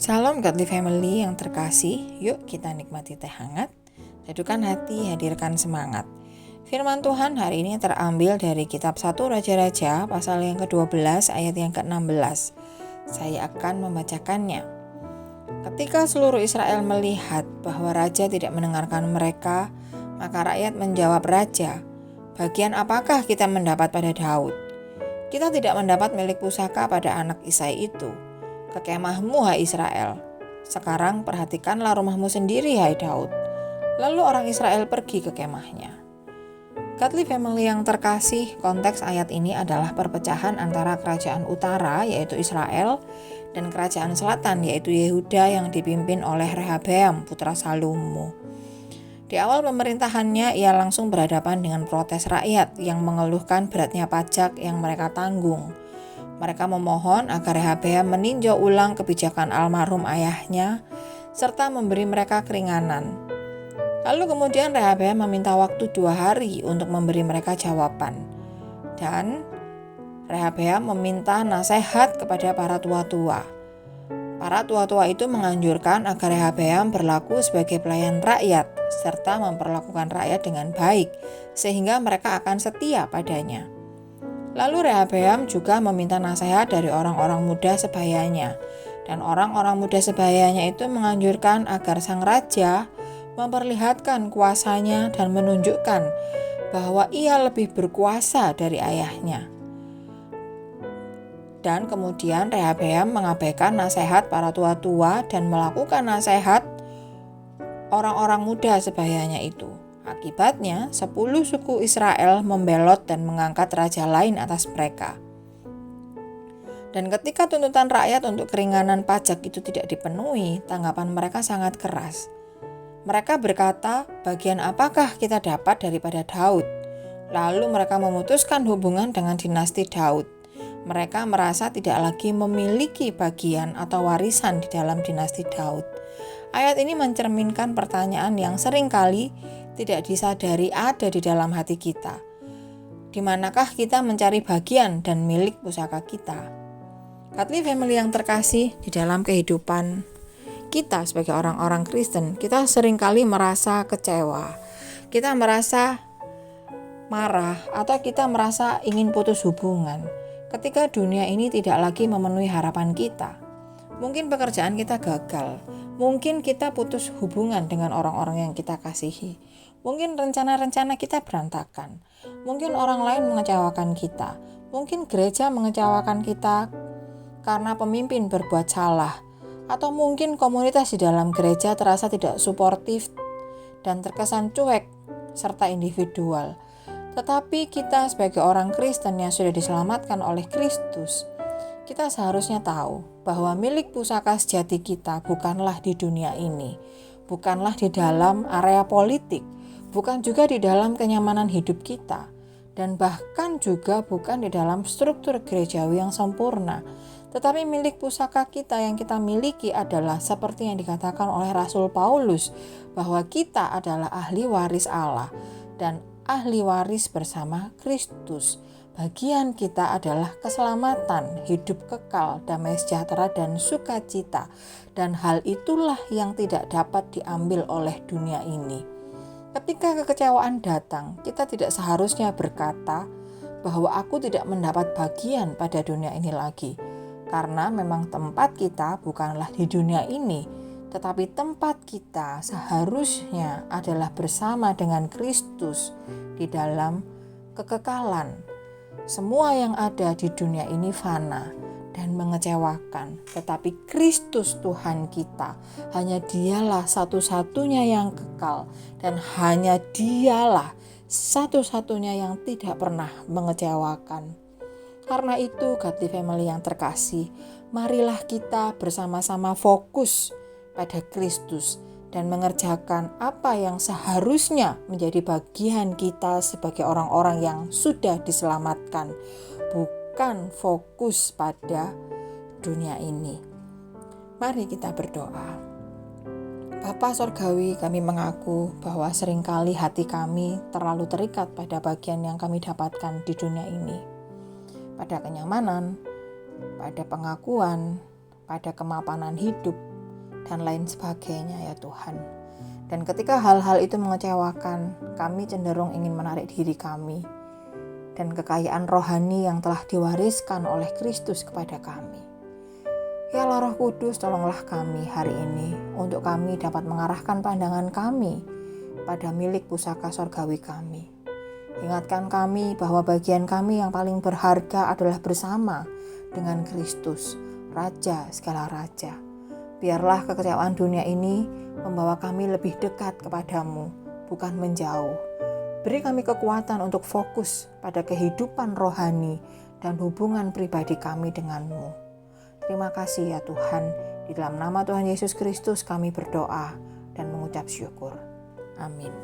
Salam Godly Family yang terkasih, yuk kita nikmati teh hangat, teduhkan hati, hadirkan semangat. Firman Tuhan hari ini terambil dari kitab 1 Raja-Raja pasal yang ke-12 ayat yang ke-16. Saya akan membacakannya. Ketika seluruh Israel melihat bahwa raja tidak mendengarkan mereka, maka rakyat menjawab raja, "Bagian apakah kita mendapat pada Daud? Kita tidak mendapat milik pusaka pada anak Isai itu. Ke kemahmu, hai Israel. Sekarang perhatikanlah rumahmu sendiri, hai Daud." Lalu orang Israel pergi ke kemahnya. Godly Family yang terkasih, konteks ayat ini adalah perpecahan antara kerajaan utara yaitu Israel dan kerajaan selatan yaitu Yehuda yang dipimpin oleh Rehabeam putra Salomo. Di awal pemerintahannya ia langsung berhadapan dengan protes rakyat yang mengeluhkan beratnya pajak yang mereka tanggung. Mereka memohon agar Rehabeam meninjau ulang kebijakan almarhum ayahnya serta memberi mereka keringanan. Lalu kemudian Rehabeam meminta waktu 2 hari untuk memberi mereka jawaban. Dan Rehabeam meminta nasihat kepada para tua-tua. Para tua-tua itu menganjurkan agar Rehabeam berlaku sebagai pelayan rakyat serta memperlakukan rakyat dengan baik sehingga mereka akan setia padanya. Lalu Rehabeam juga meminta nasihat dari orang-orang muda sebayanya. Dan orang-orang muda sebayanya itu menganjurkan agar sang raja memperlihatkan kuasanya dan menunjukkan bahwa ia lebih berkuasa dari ayahnya. Dan kemudian Rehabeam mengabaikan nasihat para tua-tua dan melakukan nasihat orang-orang muda sebayanya itu. Akibatnya, 10 suku Israel membelot dan mengangkat raja lain atas mereka. Dan ketika tuntutan rakyat untuk keringanan pajak itu tidak dipenuhi, tanggapan mereka sangat keras. Mereka berkata, "Bagian apakah kita dapat daripada Daud?" Lalu mereka memutuskan hubungan dengan dinasti Daud. Mereka merasa tidak lagi memiliki bagian atau warisan di dalam dinasti Daud. Ayat ini mencerminkan pertanyaan yang seringkali tidak disadari ada di dalam hati kita. Di manakah kita mencari bagian dan milik pusaka kita? Godly Family yang terkasih, di dalam kehidupan kita sebagai orang-orang Kristen, kita seringkali merasa kecewa. Kita merasa marah atau kita merasa ingin putus hubungan ketika dunia ini tidak lagi memenuhi harapan kita. Mungkin pekerjaan kita gagal. Mungkin kita putus hubungan dengan orang-orang yang kita kasihi. Mungkin rencana-rencana kita berantakan. Mungkin orang lain mengecewakan kita. Mungkin gereja mengecewakan kita karena pemimpin berbuat salah. Atau mungkin komunitas di dalam gereja terasa tidak suportif dan terkesan cuek serta individual. Tetapi kita sebagai orang Kristen yang sudah diselamatkan oleh Kristus, kita seharusnya tahu bahwa milik pusaka sejati kita bukanlah di dunia ini, bukanlah di dalam area politik, bukan juga di dalam kenyamanan hidup kita, dan bahkan juga bukan di dalam struktur gerejawi yang sempurna. Tetapi milik pusaka kita yang kita miliki adalah seperti yang dikatakan oleh Rasul Paulus, bahwa kita adalah ahli waris Allah dan ahli waris bersama Kristus. Bagian kita adalah keselamatan, hidup kekal, damai sejahtera, dan sukacita. Dan hal itulah yang tidak dapat diambil oleh dunia ini. Ketika kekecewaan datang, kita tidak seharusnya berkata bahwa aku tidak mendapat bagian pada dunia ini lagi. Karena memang tempat kita bukanlah di dunia ini, tetapi tempat kita seharusnya adalah bersama dengan Kristus di dalam kekekalan. Semua yang ada di dunia ini fana dan mengecewakan, tetapi Kristus Tuhan kita, hanya Dialah satu-satunya yang kekal dan hanya Dialah satu-satunya yang tidak pernah mengecewakan. Karena itu, Godly Family yang terkasih, marilah kita bersama-sama fokus pada Kristus dan mengerjakan apa yang seharusnya menjadi bagian kita sebagai orang-orang yang sudah diselamatkan, bukan fokus pada dunia ini. Mari kita berdoa. Bapa Sorgawi, kami mengaku bahwa seringkali hati kami terlalu terikat pada bagian yang kami dapatkan di dunia ini, pada kenyamanan, pada pengakuan, pada kemapanan hidup, dan lain sebagainya ya Tuhan. Dan ketika hal-hal itu mengecewakan, kami cenderung ingin menarik diri kami dan kekayaan rohani yang telah diwariskan oleh Kristus kepada kami. Ya Allah Roh Kudus, tolonglah kami hari ini untuk kami dapat mengarahkan pandangan kami pada milik pusaka sorgawi kami. Ingatkan kami bahwa bagian kami yang paling berharga adalah bersama dengan Kristus, Raja segala Raja. Biarlah kekecewaan dunia ini membawa kami lebih dekat kepadamu, bukan menjauh. Beri kami kekuatan untuk fokus pada kehidupan rohani dan hubungan pribadi kami denganmu. Terima kasih ya Tuhan, di dalam nama Tuhan Yesus Kristus kami berdoa dan mengucap syukur. Amin.